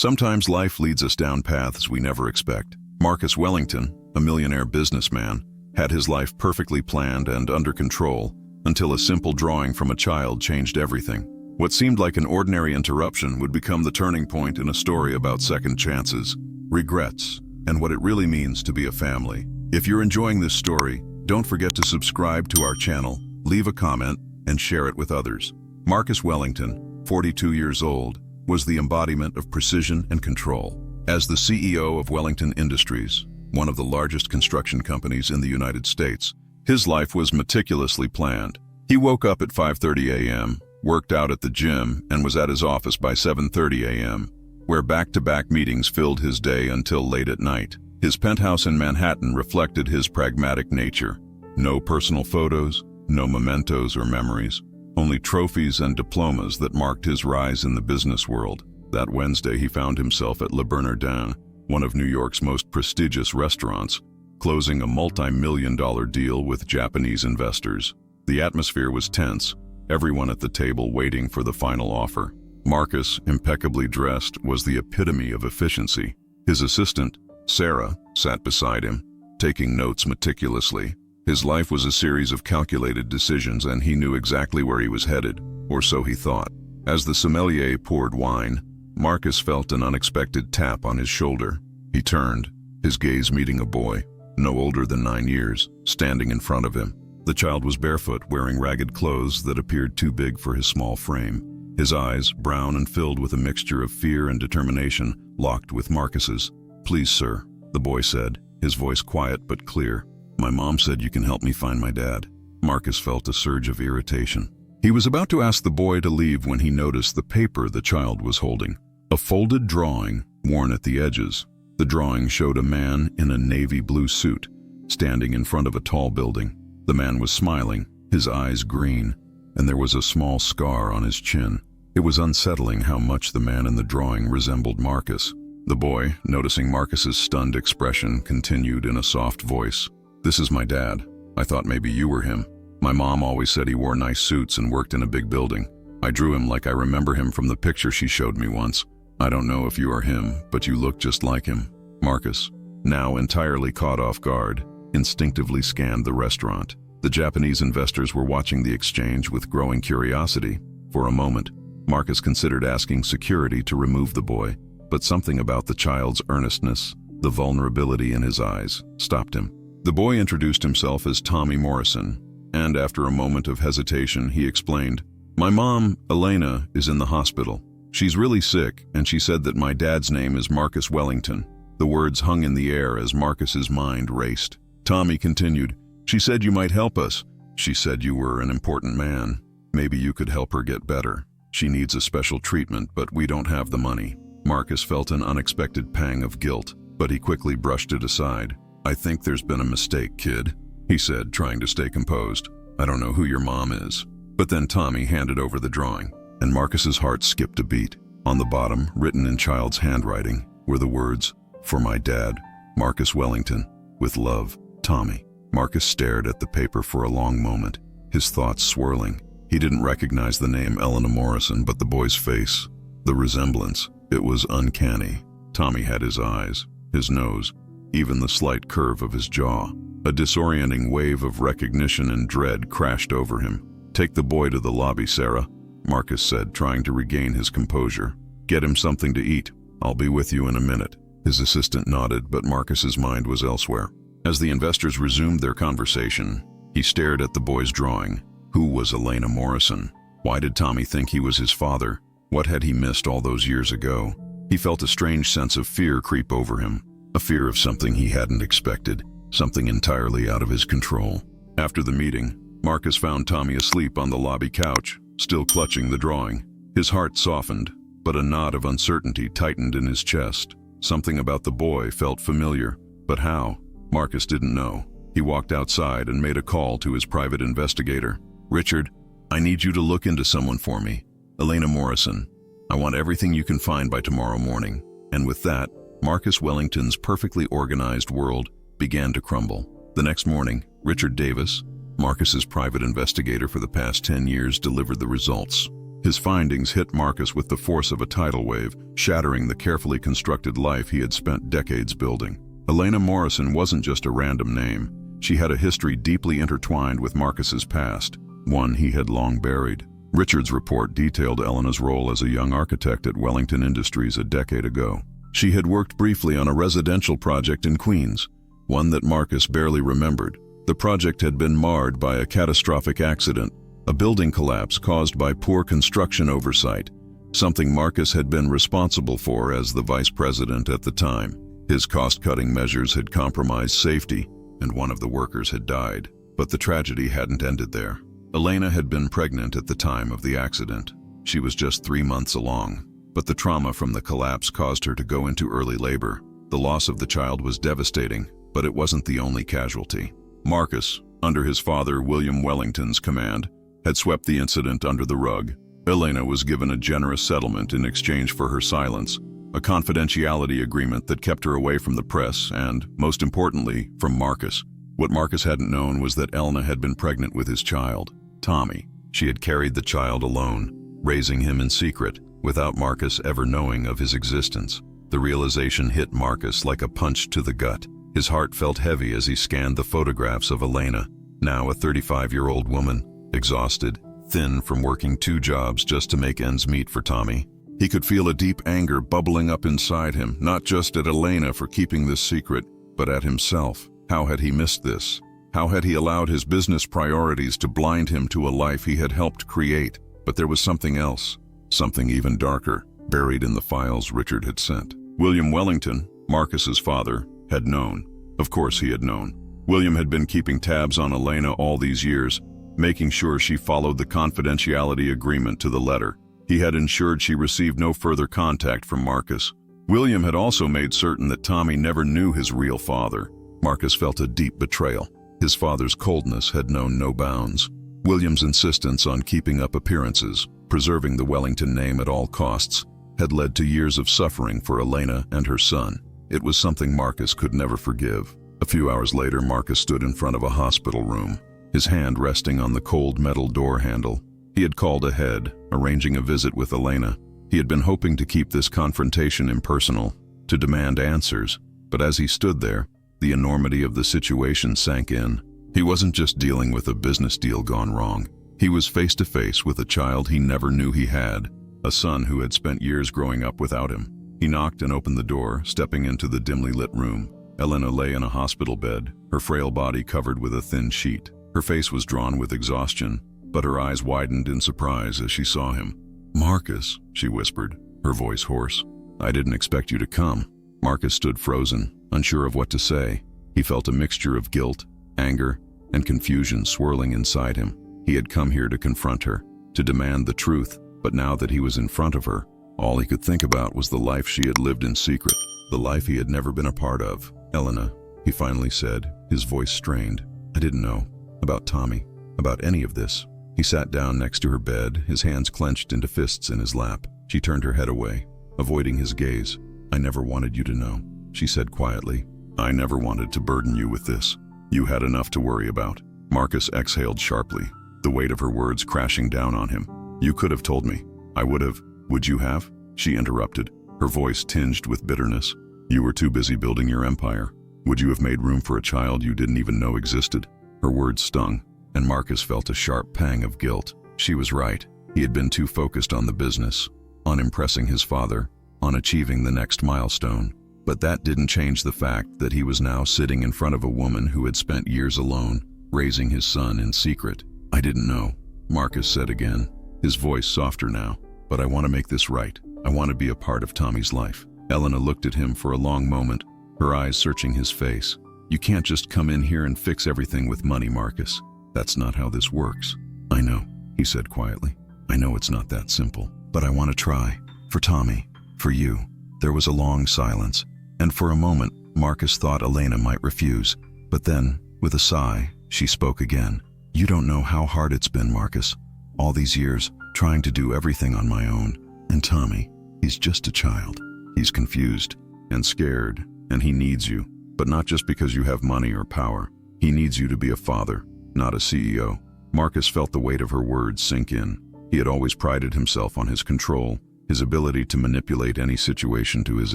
Sometimes life leads us down paths we never expect. Marcus Wellington, a millionaire businessman, had his life perfectly planned and under control until a simple drawing from a child changed everything. What seemed like an ordinary interruption would become the turning point in a story about second chances, regrets, and what it really means to be a family. If you're enjoying this story, don't forget to subscribe to our channel, leave a comment, and share it with others. Marcus Wellington, 42 years old, was the embodiment of precision and control. As the CEO of Wellington Industries, one of the largest construction companies in the United States, his life was meticulously planned. He woke up at 5:30 a.m., worked out at the gym, and was at his office by 7:30 a.m., where back-to-back meetings filled his day until late at night. His penthouse in Manhattan reflected his pragmatic nature. No personal photos, no mementos or memories, only trophies and diplomas that marked his rise in the business world. That Wednesday, he found himself at Le Bernardin, one of New York's most prestigious restaurants, closing a multi-million-dollar deal with Japanese investors. The atmosphere was tense, everyone at the table waiting for the final offer. Marcus, impeccably dressed, was the epitome of efficiency. His assistant, Sarah, sat beside him, taking notes meticulously. His life was a series of calculated decisions, and he knew exactly where he was headed, or so he thought. As the sommelier poured wine, Marcus felt an unexpected tap on his shoulder. He turned, his gaze meeting a boy, no older than 9 years, standing in front of him. The child was barefoot, wearing ragged clothes that appeared too big for his small frame. His eyes, brown and filled with a mixture of fear and determination, locked with Marcus's. "Please, sir," the boy said, his voice quiet but clear. "My mom said you can help me find my dad." Marcus felt a surge of irritation. He was about to ask the boy to leave when he noticed the paper the child was holding. A folded drawing, worn at the edges. The drawing showed a man in a navy blue suit, standing in front of a tall building. The man was smiling, his eyes green, and there was a small scar on his chin. It was unsettling how much the man in the drawing resembled Marcus. The boy, noticing Marcus's stunned expression, continued in a soft voice, "This is my dad. I thought maybe you were him. My mom always said he wore nice suits and worked in a big building. I drew him like I remember him from the picture she showed me once. I don't know if you are him, but you look just like him." Marcus, now entirely caught off guard, instinctively scanned the restaurant. The Japanese investors were watching the exchange with growing curiosity. For a moment, Marcus considered asking security to remove the boy, but something about the child's earnestness, the vulnerability in his eyes, stopped him. The boy introduced himself as Tommy Morrison, and after a moment of hesitation, he explained, "My mom, Elena, is in the hospital. She's really sick, and she said that my dad's name is Marcus Wellington." The words hung in the air as Marcus's mind raced. Tommy continued, "She said you might help us. She said you were an important man. Maybe you could help her get better. She needs a special treatment, but we don't have the money." Marcus felt an unexpected pang of guilt, but he quickly brushed it aside. "I think there's been a mistake, kid," he said, trying to stay composed. "I don't know who your mom is." But then Tommy handed over the drawing, and Marcus's heart skipped a beat. On the bottom, written in child's handwriting, were the words, "For my dad, Marcus Wellington, with love, Tommy." Marcus stared at the paper for a long moment, his thoughts swirling. He didn't recognize the name Elena Morrison, but the boy's face, the resemblance, it was uncanny. Tommy had his eyes, his nose, even the slight curve of his jaw. A disorienting wave of recognition and dread crashed over him. "Take the boy to the lobby, Sarah," Marcus said, trying to regain his composure. "Get him something to eat. I'll be with you in a minute." His assistant nodded, but Marcus's mind was elsewhere. As the investors resumed their conversation, he stared at the boy's drawing. Who was Elena Morrison? Why did Tommy think he was his father? What had he missed all those years ago? He felt a strange sense of fear creep over him, a fear of something he hadn't expected, something entirely out of his control. After the meeting, Marcus found Tommy asleep on the lobby couch, still clutching the drawing. His heart softened, but a knot of uncertainty tightened in his chest. Something about the boy felt familiar, but how? Marcus didn't know. He walked outside and made a call to his private investigator. "Richard, I need you to look into someone for me. Elena Morrison. I want everything you can find by tomorrow morning." And with that, Marcus Wellington's perfectly organized world began to crumble. The next morning, Richard Davis, Marcus's private investigator for the past 10 years, delivered the results. His findings hit Marcus with the force of a tidal wave, shattering the carefully constructed life he had spent decades building. Elena Morrison wasn't just a random name. She had a history deeply intertwined with Marcus's past, one he had long buried. Richard's report detailed Elena's role as a young architect at Wellington Industries a decade ago. She had worked briefly on a residential project in Queens, one that Marcus barely remembered. The project had been marred by a catastrophic accident, a building collapse caused by poor construction oversight, something Marcus had been responsible for as the vice president at the time. His cost-cutting measures had compromised safety, and one of the workers had died. But the tragedy hadn't ended there. Elena had been pregnant at the time of the accident. She was just 3 months along, but the trauma from the collapse caused her to go into early labor. The loss of the child was devastating, but it wasn't the only casualty. Marcus, under his father William Wellington's command, had swept the incident under the rug. Elena was given a generous settlement in exchange for her silence, a confidentiality agreement that kept her away from the press and, most importantly, from Marcus. What Marcus hadn't known was that Elena had been pregnant with his child, Tommy. She had carried the child alone, raising him in secret, without Marcus ever knowing of his existence. The realization hit Marcus like a punch to the gut. His heart felt heavy as he scanned the photographs of Elena, now a 35-year-old woman, exhausted, thin from working 2 jobs just to make ends meet for Tommy. He could feel a deep anger bubbling up inside him, not just at Elena for keeping this secret, but at himself. How had he missed this? How had he allowed his business priorities to blind him to a life he had helped create? But there was something else, something even darker, buried in the files Richard had sent. William Wellington, Marcus's father, had known. Of course he had known. William had been keeping tabs on Elena all these years, making sure she followed the confidentiality agreement to the letter. He had ensured she received no further contact from Marcus. William had also made certain that Tommy never knew his real father. Marcus felt a deep betrayal. His father's coldness had known no bounds. William's insistence on keeping up appearances, preserving the Wellington name at all costs, had led to years of suffering for Elena and her son. It was something Marcus could never forgive. A few hours later, Marcus stood in front of a hospital room, his hand resting on the cold metal door handle. He had called ahead, arranging a visit with Elena. He had been hoping to keep this confrontation impersonal, to demand answers, but as he stood there, the enormity of the situation sank in. He wasn't just dealing with a business deal gone wrong. He was face to face with a child he never knew he had, a son who had spent years growing up without him. He knocked and opened the door, stepping into the dimly lit room. Elena lay in a hospital bed, her frail body covered with a thin sheet. Her face was drawn with exhaustion, but her eyes widened in surprise as she saw him. "Marcus," she whispered, her voice hoarse. "I didn't expect you to come." Marcus stood frozen, unsure of what to say. He felt a mixture of guilt, anger, and confusion swirling inside him. He had come here to confront her, to demand the truth, but now that he was in front of her, all he could think about was the life she had lived in secret, the life he had never been a part of. "Elena," he finally said, his voice strained. "I didn't know about Tommy, about any of this." He sat down next to her bed, his hands clenched into fists in his lap. She turned her head away, avoiding his gaze. "I never wanted you to know," she said quietly. "I never wanted to burden you with this. You had enough to worry about." Marcus exhaled sharply, the weight of her words crashing down on him. "You could have told me. I would have." "Would you have?" she interrupted, her voice tinged with bitterness. "You were too busy building your empire. Would you have made room for a child you didn't even know existed?" Her words stung, and Marcus felt a sharp pang of guilt. She was right. He had been too focused on the business, on impressing his father, on achieving the next milestone. But that didn't change the fact that he was now sitting in front of a woman who had spent years alone, raising his son in secret. "I didn't know," Marcus said again, his voice softer now. "But I want to make this right. I want to be a part of Tommy's life." Elena looked at him for a long moment, her eyes searching his face. "You can't just come in here and fix everything with money, Marcus. That's not how this works." "I know," he said quietly. "I know it's not that simple, but I want to try. For Tommy, for you." There was a long silence, and for a moment, Marcus thought Elena might refuse. But then, with a sigh, she spoke again. "You don't know how hard it's been, Marcus. All these years, trying to do everything on my own. And Tommy, he's just a child. He's confused and scared, and he needs you. But not just because you have money or power. He needs you to be a father, not a CEO." Marcus felt the weight of her words sink in. He had always prided himself on his control, his ability to manipulate any situation to his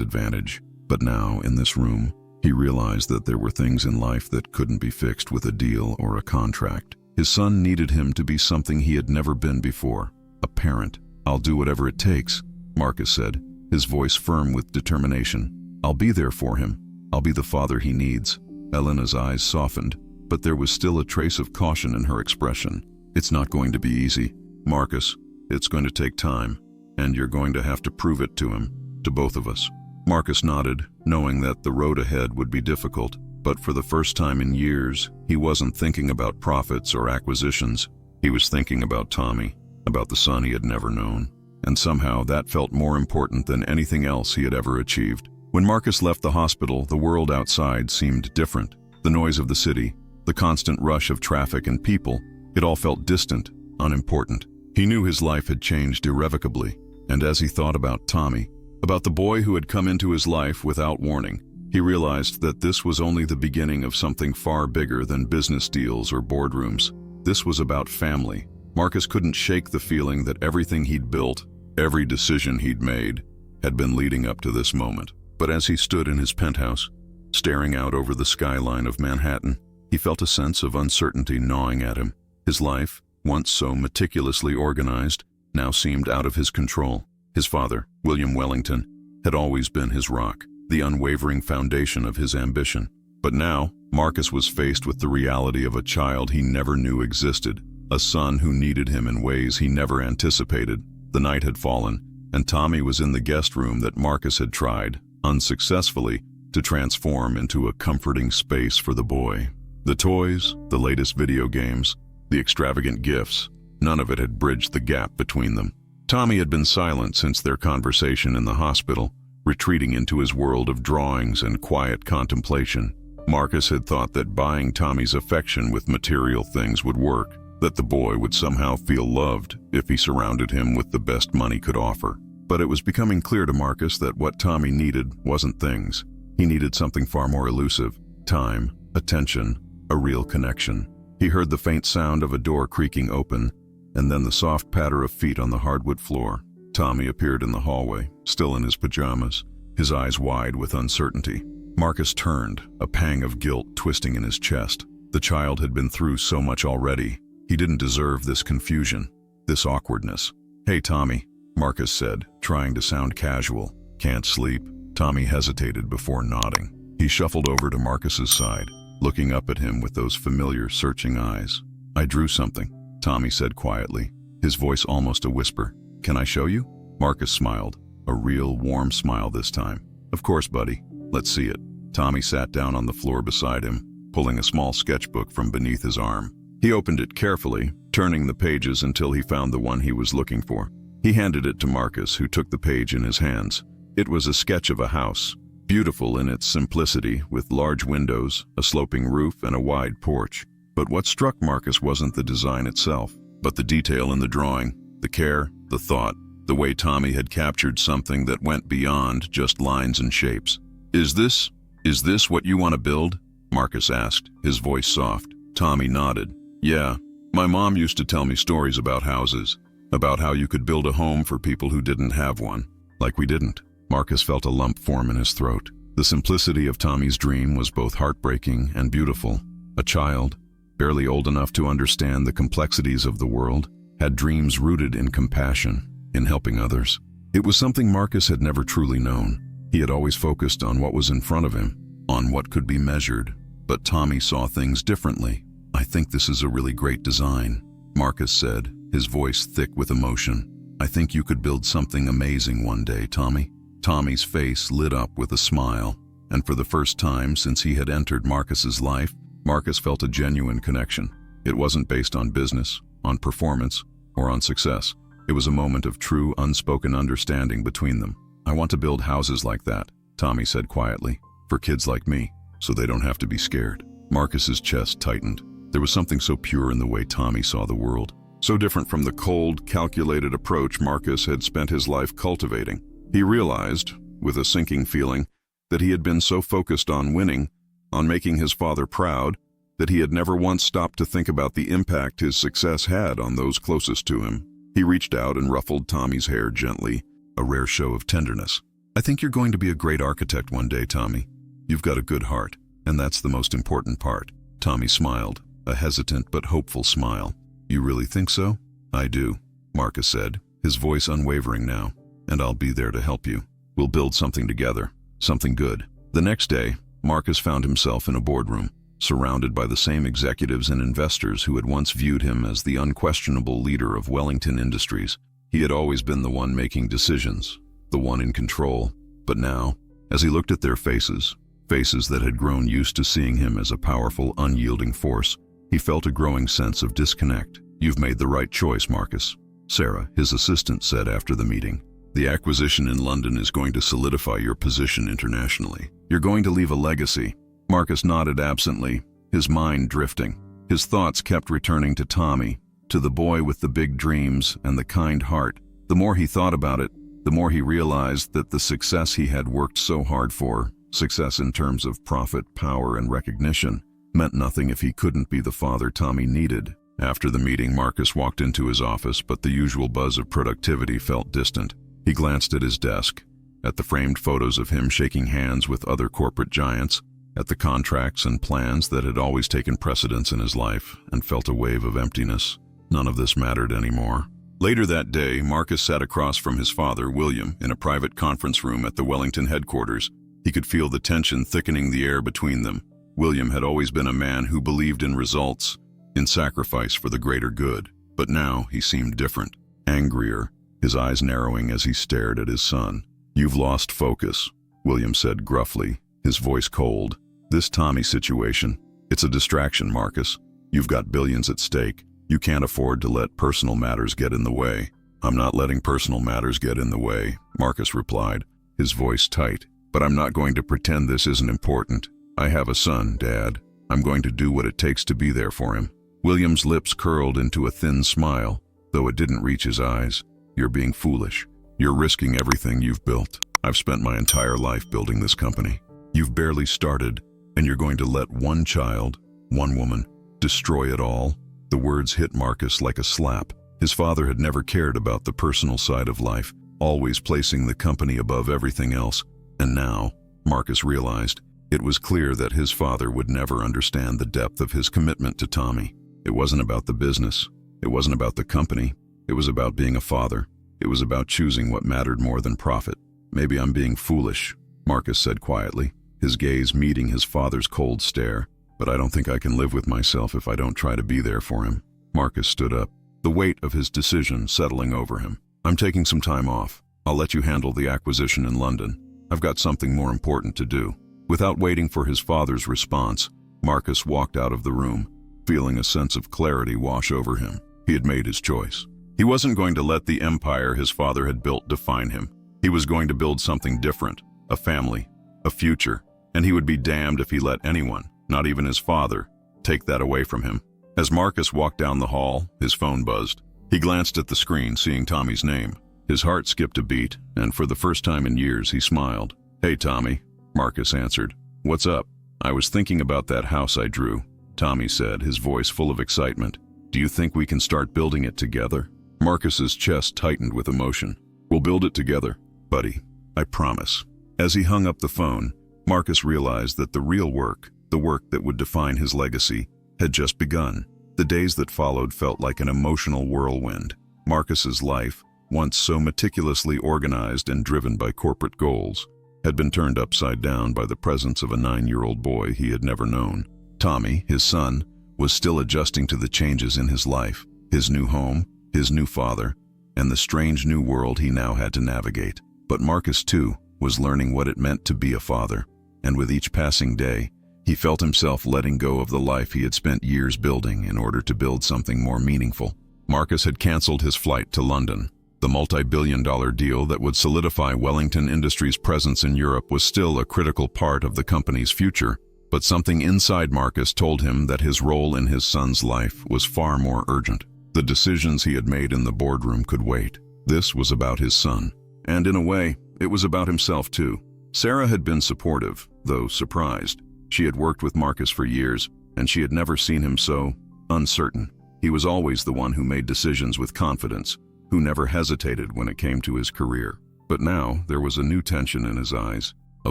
advantage. But now, in this room, he realized that there were things in life that couldn't be fixed with a deal or a contract. His son needed him to be something he had never been before, a parent. "I'll do whatever it takes," Marcus said, his voice firm with determination. "I'll be there for him. I'll be the father he needs." Elena's eyes softened, but there was still a trace of caution in her expression. "It's not going to be easy, Marcus. It's going to take time, and you're going to have to prove it to him, to both of us." Marcus nodded, knowing that the road ahead would be difficult, but for the first time in years, he wasn't thinking about profits or acquisitions. He was thinking about Tommy, about the son he had never known, and somehow that felt more important than anything else he had ever achieved. When Marcus left the hospital, the world outside seemed different. The noise of the city, the constant rush of traffic and people, it all felt distant, unimportant. He knew his life had changed irrevocably, and as he thought about Tommy, about the boy who had come into his life without warning, he realized that this was only the beginning of something far bigger than business deals or boardrooms. This was about family. Marcus couldn't shake the feeling that everything he'd built, every decision he'd made, had been leading up to this moment. But as he stood in his penthouse, staring out over the skyline of Manhattan, he felt a sense of uncertainty gnawing at him. His life, once so meticulously organized, now seemed out of his control. His father, William Wellington, had always been his rock, the unwavering foundation of his ambition. But now, Marcus was faced with the reality of a child he never knew existed, a son who needed him in ways he never anticipated. The night had fallen, and Tommy was in the guest room that Marcus had tried, unsuccessfully, to transform into a comforting space for the boy. The toys, the latest video games, the extravagant gifts, none of it had bridged the gap between them. Tommy had been silent since their conversation in the hospital, retreating into his world of drawings and quiet contemplation. Marcus had thought that buying Tommy's affection with material things would work, that the boy would somehow feel loved if he surrounded him with the best money could offer. But it was becoming clear to Marcus that what Tommy needed wasn't things. He needed something far more elusive: time, attention, a real connection. He heard the faint sound of a door creaking open, and then the soft patter of feet on the hardwood floor. Tommy appeared in the hallway, still in his pajamas, his eyes wide with uncertainty. Marcus turned, a pang of guilt twisting in his chest. The child had been through so much already. He didn't deserve this confusion, this awkwardness. "Hey, Tommy," Marcus said, trying to sound casual. "Can't sleep?" Tommy hesitated before nodding. He shuffled over to Marcus's side, looking up at him with those familiar, searching eyes. "I drew something," Tommy said quietly, his voice almost a whisper. "Can I show you?" Marcus smiled, a real, warm smile this time. "Of course, buddy. Let's see it." Tommy sat down on the floor beside him, pulling a small sketchbook from beneath his arm. He opened it carefully, turning the pages until he found the one he was looking for. He handed it to Marcus, who took the page in his hands. It was a sketch of a house, beautiful in its simplicity, with large windows, a sloping roof, and a wide porch. But what struck Marcus wasn't the design itself, but the detail in the drawing, the care, the thought, the way Tommy had captured something that went beyond just lines and shapes. Is this what you want to build?" Marcus asked, his voice soft. Tommy nodded. "Yeah, my mom used to tell me stories about houses, about how you could build a home for people who didn't have one, like we didn't." Marcus felt a lump form in his throat. The simplicity of Tommy's dream was both heartbreaking and beautiful. A child, barely old enough to understand the complexities of the world, had dreams rooted in compassion, in helping others. It was something Marcus had never truly known. He had always focused on what was in front of him, on what could be measured. But Tommy saw things differently. "I think this is a really great design," Marcus said, his voice thick with emotion. "I think you could build something amazing one day, Tommy." Tommy's face lit up with a smile, and for the first time since he had entered Marcus's life, Marcus felt a genuine connection. It wasn't based on business, on performance, or on success. It was a moment of true, unspoken understanding between them. "I want to build houses like that," Tommy said quietly, "for kids like me, so they don't have to be scared." Marcus's chest tightened. There was something so pure in the way Tommy saw the world, so different from the cold, calculated approach Marcus had spent his life cultivating. He realized, with a sinking feeling, that he had been so focused on winning, on making his father proud, that he had never once stopped to think about the impact his success had on those closest to him. He reached out and ruffled Tommy's hair gently, a rare show of tenderness. "I think you're going to be a great architect one day, Tommy. You've got a good heart, and that's the most important part." Tommy smiled, a hesitant but hopeful smile. "You really think so?" "I do," Marcus said, his voice unwavering now. "And I'll be there to help you. We'll build something together, something good." The next day, Marcus found himself in a boardroom, surrounded by the same executives and investors who had once viewed him as the unquestionable leader of Wellington Industries. He had always been the one making decisions, the one in control. But now, as he looked at their faces that had grown used to seeing him as a powerful, unyielding force, he felt a growing sense of disconnect. "You've made the right choice, Marcus," Sarah, his assistant, said after the meeting. "The acquisition in London is going to solidify your position internationally. You're going to leave a legacy." Marcus nodded absently, his mind drifting. His thoughts kept returning to Tommy, to the boy with the big dreams and the kind heart. The more he thought about it, the more he realized that the success he had worked so hard for, success in terms of profit, power, and recognition, meant nothing if he couldn't be the father Tommy needed. After the meeting, Marcus walked into his office, but the usual buzz of productivity felt distant. He glanced at his desk, at the framed photos of him shaking hands with other corporate giants, at the contracts and plans that had always taken precedence in his life, and felt a wave of emptiness. None of this mattered anymore. Later that day, Marcus sat across from his father, William, in a private conference room at the Wellington headquarters. He could feel the tension thickening the air between them. William had always been a man who believed in results, in sacrifice for the greater good. But now he seemed different, angrier, his eyes narrowing as he stared at his son. "You've lost focus," William said gruffly, his voice cold. "This Tommy situation, it's a distraction, Marcus. You've got billions at stake. You can't afford to let personal matters get in the way." "I'm not letting personal matters get in the way," Marcus replied, his voice tight. "But I'm not going to pretend this isn't important. I have a son, Dad. I'm going to do what it takes to be there for him." William's lips curled into a thin smile, though it didn't reach his eyes. "You're being foolish. You're risking everything you've built. I've spent my entire life building this company. You've barely started, and you're going to let one child, one woman, destroy it all?" The words hit Marcus like a slap. His father had never cared about the personal side of life, always placing the company above everything else. And now, Marcus realized, it was clear that his father would never understand the depth of his commitment to Tommy. It wasn't about the business. It wasn't about the company. It was about being a father. It was about choosing what mattered more than profit. "Maybe I'm being foolish," Marcus said quietly, his gaze meeting his father's cold stare. "But I don't think I can live with myself if I don't try to be there for him." Marcus stood up, the weight of his decision settling over him. "I'm taking some time off. I'll let you handle the acquisition in London. I've got something more important to do." Without waiting for his father's response, Marcus walked out of the room, feeling a sense of clarity wash over him. He had made his choice. He wasn't going to let the empire his father had built define him. He was going to build something different, a family, a future, and he would be damned if he let anyone, not even his father, take that away from him. As Marcus walked down the hall, his phone buzzed. He glanced at the screen, seeing Tommy's name. His heart skipped a beat, and for the first time in years, he smiled. "Hey, Tommy," Marcus answered. "What's up?" "I was thinking about that house I drew," Tommy said, his voice full of excitement. "Do you think we can start building it together?" Marcus's chest tightened with emotion. "We'll build it together, buddy. I promise." As he hung up the phone, Marcus realized that the real work, the work that would define his legacy, had just begun. The days that followed felt like an emotional whirlwind. Marcus's life, once so meticulously organized and driven by corporate goals, had been turned upside down by the presence of a 9-year-old boy he had never known. Tommy, his son, was still adjusting to the changes in his life, his new home, his new father, and the strange new world he now had to navigate. But Marcus, too, was learning what it meant to be a father, and with each passing day, he felt himself letting go of the life he had spent years building in order to build something more meaningful. Marcus had canceled his flight to London. The multi-billion-dollar deal that would solidify Wellington Industries' presence in Europe was still a critical part of the company's future, but something inside Marcus told him that his role in his son's life was far more urgent. The decisions he had made in the boardroom could wait. This was about his son. And in a way, it was about himself too. Sarah had been supportive, though surprised. She had worked with Marcus for years, and she had never seen him so uncertain. He was always the one who made decisions with confidence, who never hesitated when it came to his career. But now there was a new tension in his eyes, a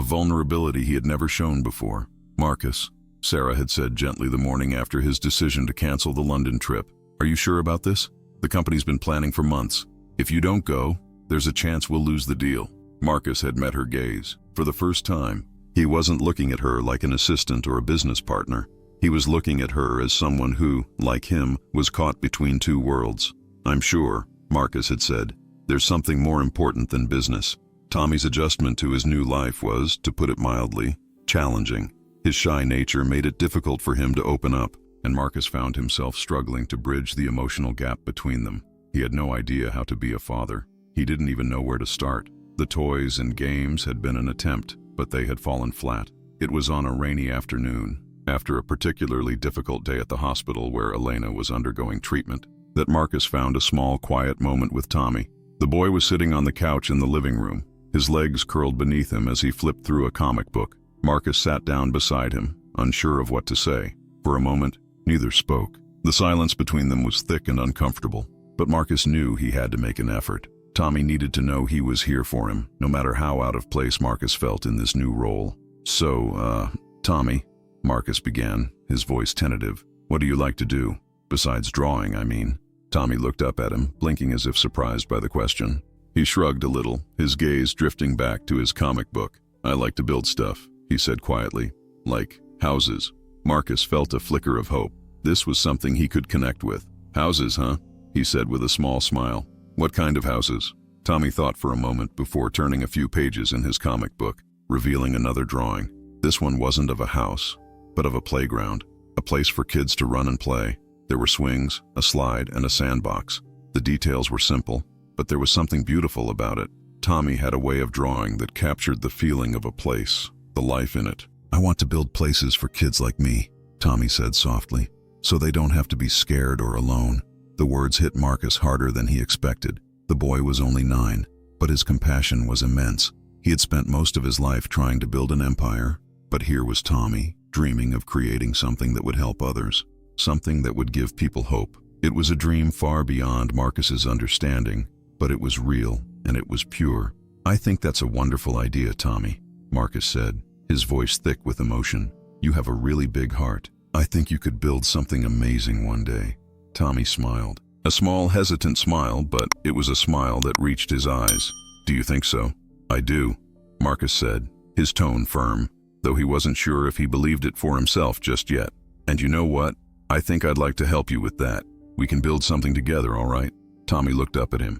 vulnerability he had never shown before. "Marcus," Sarah had said gently the morning after his decision to cancel the London trip, "are you sure about this? The company's been planning for months. If you don't go, there's a chance we'll lose the deal." Marcus had met her gaze. For the first time, he wasn't looking at her like an assistant or a business partner. He was looking at her as someone who, like him, was caught between two worlds. "I'm sure," Marcus had said, "there's something more important than business." Tommy's adjustment to his new life was, to put it mildly, challenging. His shy nature made it difficult for him to open up, and Marcus found himself struggling to bridge the emotional gap between them. He had no idea how to be a father. He didn't even know where to start. The toys and games had been an attempt, but they had fallen flat. It was on a rainy afternoon, after a particularly difficult day at the hospital where Elena was undergoing treatment, that Marcus found a small, quiet moment with Tommy. The boy was sitting on the couch in the living room, his legs curled beneath him as he flipped through a comic book. Marcus sat down beside him, unsure of what to say. For a moment, neither spoke. The silence between them was thick and uncomfortable, but Marcus knew he had to make an effort. Tommy needed to know he was here for him, no matter how out of place Marcus felt in this new role. "So, Tommy," Marcus began, his voice tentative, "what do you like to do? Besides drawing, I mean." Tommy looked up at him, blinking as if surprised by the question. He shrugged a little, his gaze drifting back to his comic book. "I like to build stuff," he said quietly. "Like houses." Marcus felt a flicker of hope. This was something he could connect with. "Houses, huh?" he said with a small smile. "What kind of houses?" Tommy thought for a moment before turning a few pages in his comic book, revealing another drawing. This one wasn't of a house, but of a playground, a place for kids to run and play. There were swings, a slide, and a sandbox. The details were simple, but there was something beautiful about it. Tommy had a way of drawing that captured the feeling of a place, the life in it. "I want to build places for kids like me," Tommy said softly, "so they don't have to be scared or alone." The words hit Marcus harder than he expected. The boy was only 9, but his compassion was immense. He had spent most of his life trying to build an empire, but here was Tommy, dreaming of creating something that would help others, something that would give people hope. It was a dream far beyond Marcus's understanding, but it was real and it was pure. "I think that's a wonderful idea, Tommy," Marcus said, his voice thick with emotion. "You have a really big heart. I think you could build something amazing one day." Tommy smiled. A small, hesitant smile, but it was a smile that reached his eyes. "Do you think so?" "I do," Marcus said, his tone firm, though he wasn't sure if he believed it for himself just yet. "And you know what? I think I'd like to help you with that. We can build something together, all right?" Tommy looked up at him,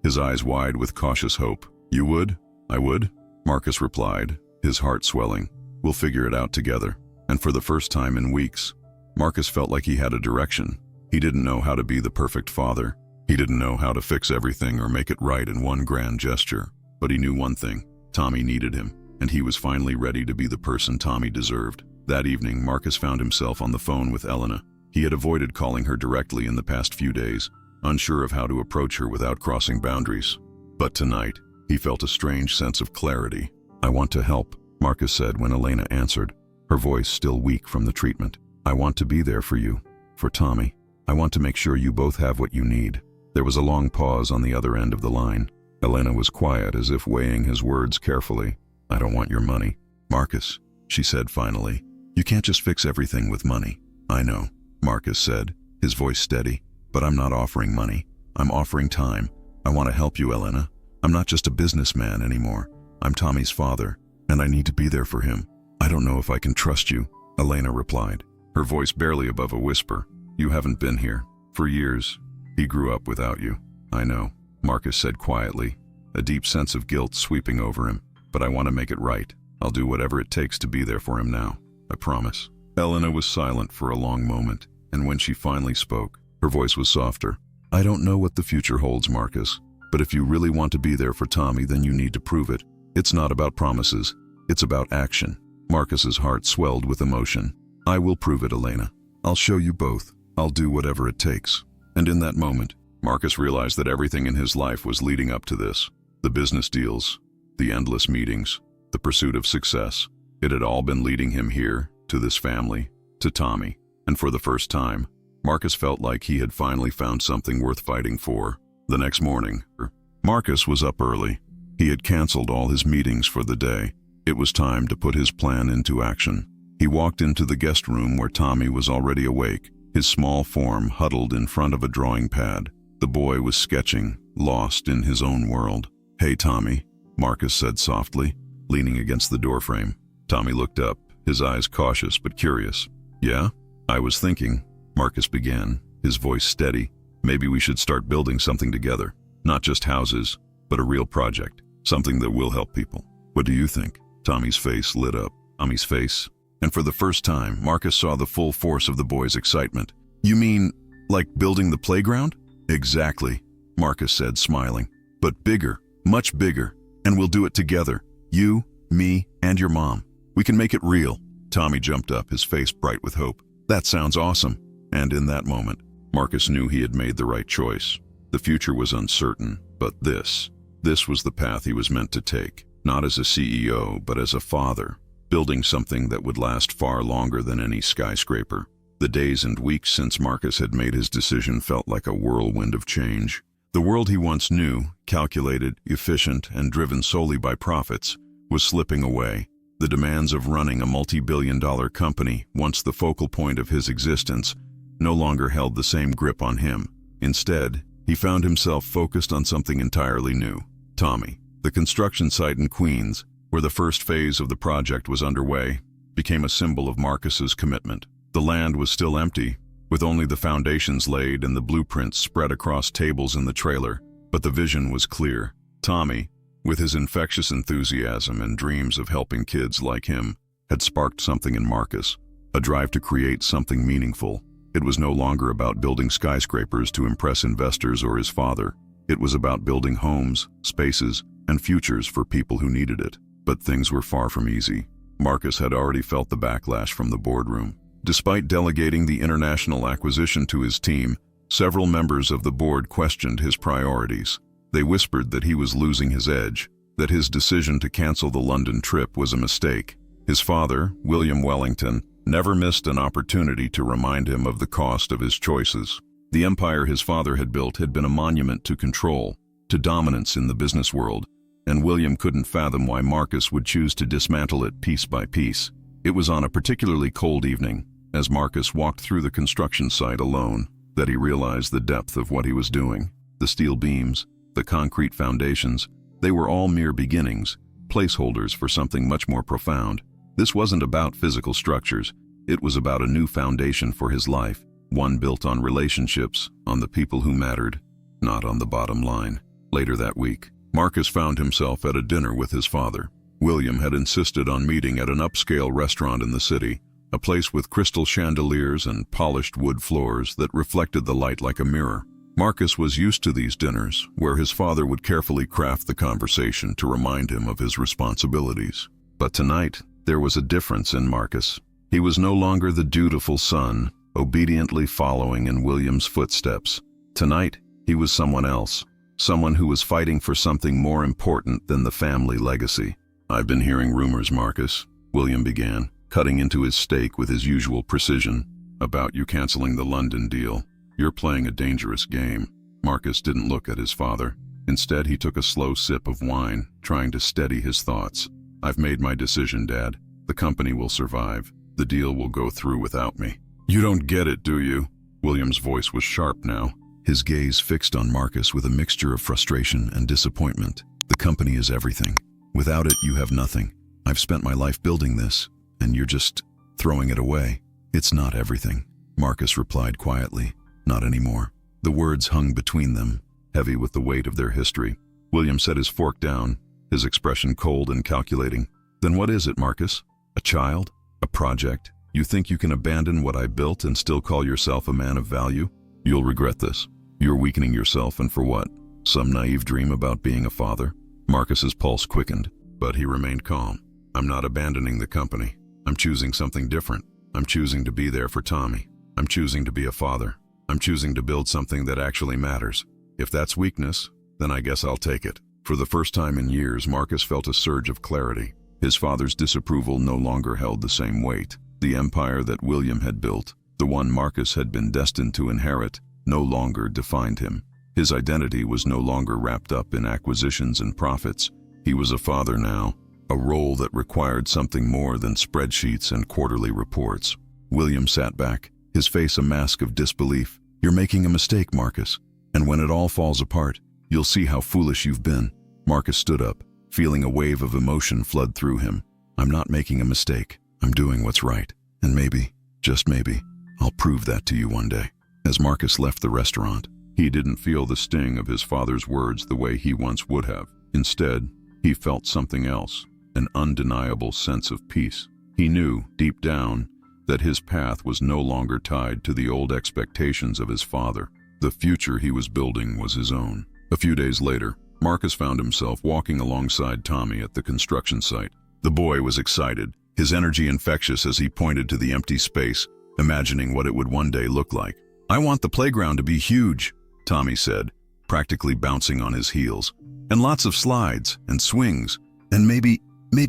his eyes wide with cautious hope. "You would?" "I would," Marcus replied, his heart swelling. "We'll figure it out together." And for the first time in weeks, Marcus felt like he had a direction. He didn't know how to be the perfect father. He didn't know how to fix everything or make it right in one grand gesture. But he knew one thing: Tommy needed him, and he was finally ready to be the person Tommy deserved. That evening, Marcus found himself on the phone with Elena. He had avoided calling her directly in the past few days, unsure of how to approach her without crossing boundaries. But tonight, he felt a strange sense of clarity. "I want to help," Marcus said when Elena answered, her voice still weak from the treatment. "I want to be there for you, for Tommy. I want to make sure you both have what you need." There was a long pause on the other end of the line. Elena was quiet, as if weighing his words carefully. "I don't want your money, Marcus," she said finally. "You can't just fix everything with money." "I know," Marcus said, his voice steady, "but I'm not offering money. I'm offering time. I want to help you, Elena. I'm not just a businessman anymore. I'm Tommy's father, and I need to be there for him." "I don't know if I can trust you," Elena replied, her voice barely above a whisper. "You haven't been here. For years, he grew up without you." "I know," Marcus said quietly, a deep sense of guilt sweeping over him. "But I want to make it right. I'll do whatever it takes to be there for him now. I promise." Elena was silent for a long moment, and when she finally spoke, her voice was softer. "I don't know what the future holds, Marcus, but if you really want to be there for Tommy, then you need to prove it. It's not about promises. It's about action." Marcus's heart swelled with emotion. "I will prove it, Elena. I'll show you both. I'll do whatever it takes." And in that moment, Marcus realized that everything in his life was leading up to this. The business deals, the endless meetings, the pursuit of success. It had all been leading him here, to this family, to Tommy. And for the first time, Marcus felt like he had finally found something worth fighting for. The next morning, Marcus was up early. He had canceled all his meetings for the day. It was time to put his plan into action. He walked into the guest room where Tommy was already awake, his small form huddled in front of a drawing pad. The boy was sketching, lost in his own world. "Hey, Tommy," Marcus said softly, leaning against the doorframe. Tommy looked up, his eyes cautious but curious. "Yeah? I was thinking," Marcus began, his voice steady. "Maybe we should start building something together. Not just houses, but a real project. Something that will help people. What do you think?" Tommy's face lit up. Tommy's face. And for the first time, Marcus saw the full force of the boy's excitement. "You mean, like building the playground?" "Exactly," Marcus said, smiling. "But bigger, much bigger. And we'll do it together. You, me, and your mom. We can make it real." Tommy jumped up, his face bright with hope. "That sounds awesome." And in that moment, Marcus knew he had made the right choice. The future was uncertain, but this was the path he was meant to take. Not as a CEO, but as a father, building something that would last far longer than any skyscraper. The days and weeks since Marcus had made his decision felt like a whirlwind of change. The world he once knew, calculated, efficient, and driven solely by profits, was slipping away. The demands of running a multi-billion-dollar company, once the focal point of his existence, no longer held the same grip on him. Instead, he found himself focused on something entirely new. Tommy. The construction site in Queens, where the first phase of the project was underway, became a symbol of Marcus's commitment. The land was still empty, with only the foundations laid and the blueprints spread across tables in the trailer, but the vision was clear. Tommy, with his infectious enthusiasm and dreams of helping kids like him, had sparked something in Marcus, a drive to create something meaningful. It was no longer about building skyscrapers to impress investors or his father. It was about building homes, spaces, and futures for people who needed it. But things were far from easy. Marcus had already felt the backlash from the boardroom. Despite delegating the international acquisition to his team, several members of the board questioned his priorities. They whispered that he was losing his edge, that his decision to cancel the London trip was a mistake. His father, William Wellington, never missed an opportunity to remind him of the cost of his choices. The empire his father had built had been a monument to control, to dominance in the business world, and William couldn't fathom why Marcus would choose to dismantle it piece by piece. It was on a particularly cold evening, as Marcus walked through the construction site alone, that he realized the depth of what he was doing. The steel beams, the concrete foundations, they were all mere beginnings, placeholders for something much more profound. This wasn't about physical structures. It was about a new foundation for his life, one built on relationships, on the people who mattered, not on the bottom line. Later that week, Marcus found himself at a dinner with his father. William had insisted on meeting at an upscale restaurant in the city, a place with crystal chandeliers and polished wood floors that reflected the light like a mirror. Marcus was used to these dinners, where his father would carefully craft the conversation to remind him of his responsibilities. But tonight, there was a difference in Marcus. He was no longer the dutiful son, obediently following in William's footsteps. Tonight, he was someone else, someone who was fighting for something more important than the family legacy. "I've been hearing rumors, Marcus," William began, cutting into his steak with his usual precision, "about you canceling the London deal. You're playing a dangerous game." Marcus didn't look at his father. Instead, he took a slow sip of wine, trying to steady his thoughts. "I've made my decision, Dad. The company will survive. The deal will go through without me." "You don't get it, do you?" William's voice was sharp now, his gaze fixed on Marcus with a mixture of frustration and disappointment. "The company is everything. Without it, you have nothing. I've spent my life building this, and you're just throwing it away." "It's not everything," Marcus replied quietly. "Not anymore." The words hung between them, heavy with the weight of their history. William set his fork down, his expression cold and calculating. "Then what is it, Marcus? A child? A project? You think you can abandon what I built and still call yourself a man of value? You'll regret this. You're weakening yourself, and for what? Some naive dream about being a father?" Marcus's pulse quickened, but he remained calm. "I'm not abandoning the company. I'm choosing something different. I'm choosing to be there for Tommy. I'm choosing to be a father. I'm choosing to build something that actually matters. If that's weakness, then I guess I'll take it." For the first time in years, Marcus felt a surge of clarity. His father's disapproval no longer held the same weight. The empire that William had built, the one Marcus had been destined to inherit, no longer defined him. His identity was no longer wrapped up in acquisitions and profits. He was a father now, a role that required something more than spreadsheets and quarterly reports. William sat back, his face a mask of disbelief. "You're making a mistake, Marcus. And when it all falls apart, you'll see how foolish you've been." Marcus stood up, feeling a wave of emotion flood through him. "I'm not making a mistake. I'm doing what's right. And maybe, just maybe, I'll prove that to you one day." As Marcus left the restaurant, he didn't feel the sting of his father's words the way he once would have. Instead, he felt something else, an undeniable sense of peace. He knew, deep down, that his path was no longer tied to the old expectations of his father. The future he was building was his own. A few days later, Marcus found himself walking alongside Tommy at the construction site. The boy was excited, his energy infectious as he pointed to the empty space, imagining what it would one day look like. "I want the playground to be huge," Tommy said, practically bouncing on his heels. "And lots of slides and swings, and maybe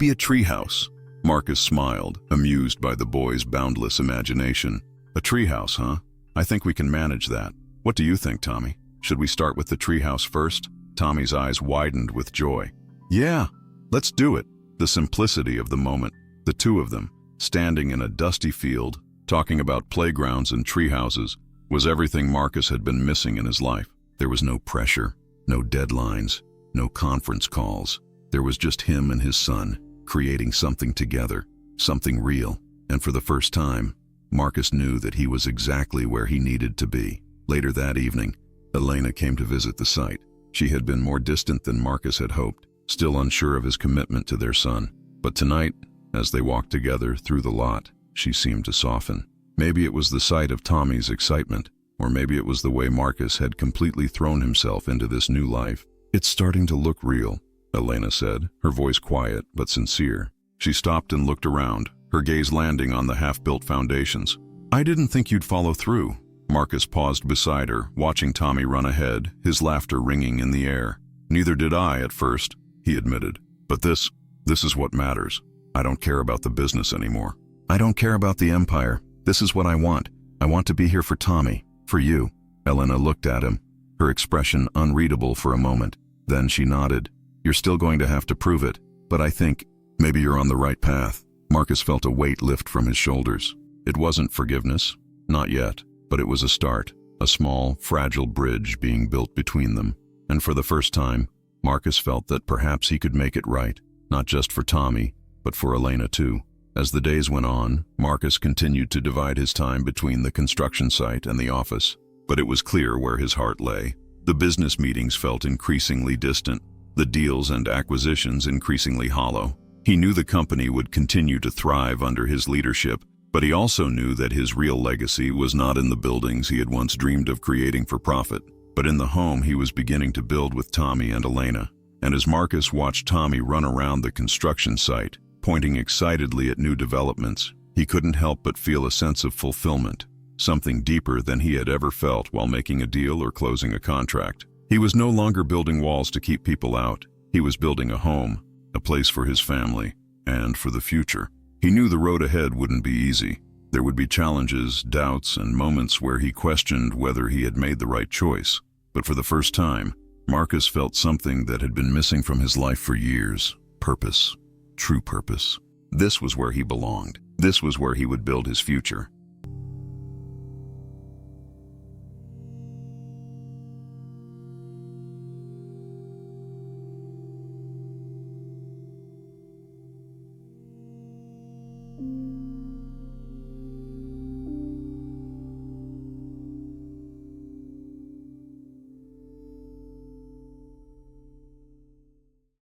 a treehouse." Marcus smiled, amused by the boy's boundless imagination. "A treehouse, huh? I think we can manage that. What do you think, Tommy? Should we start with the treehouse first?" Tommy's eyes widened with joy. "Yeah, let's do it." The simplicity of the moment, the two of them, standing in a dusty field, talking about playgrounds and treehouses, was everything Marcus had been missing in his life. There was no pressure, no deadlines, no conference calls. There was just him and his son, creating something together, something real. And for the first time, Marcus knew that he was exactly where he needed to be. Later that evening, Elena came to visit the site. She had been more distant than Marcus had hoped, still unsure of his commitment to their son. But tonight, as they walked together through the lot, she seemed to soften. Maybe it was the sight of Tommy's excitement, or maybe it was the way Marcus had completely thrown himself into this new life. "It's starting to look real," Elena said, her voice quiet but sincere. She stopped and looked around, her gaze landing on the half-built foundations. "I didn't think you'd follow through." Marcus paused beside her, watching Tommy run ahead, his laughter ringing in the air. "Neither did I at first," he admitted. "But this is what matters. I don't care about the business anymore. I don't care about the empire. This is what I want. I want to be here for Tommy, for you." Elena looked at him, her expression unreadable for a moment. Then she nodded. "You're still going to have to prove it, but I think maybe you're on the right path." Marcus felt a weight lift from his shoulders. It wasn't forgiveness, not yet, but it was a start, a small, fragile bridge being built between them. And for the first time, Marcus felt that perhaps he could make it right, not just for Tommy, but for Elena too. As the days went on, Marcus continued to divide his time between the construction site and the office, but it was clear where his heart lay. The business meetings felt increasingly distant, the deals and acquisitions increasingly hollow. He knew the company would continue to thrive under his leadership, but he also knew that his real legacy was not in the buildings he had once dreamed of creating for profit, but in the home he was beginning to build with Tommy and Elena. And as Marcus watched Tommy run around the construction site, pointing excitedly at new developments, he couldn't help but feel a sense of fulfillment, something deeper than he had ever felt while making a deal or closing a contract. He was no longer building walls to keep people out. He was building a home, a place for his family, and for the future. He knew the road ahead wouldn't be easy. There would be challenges, doubts, and moments where he questioned whether he had made the right choice. But for the first time, Marcus felt something that had been missing from his life for years: purpose. True purpose. This was where he belonged. This was where he would build his future.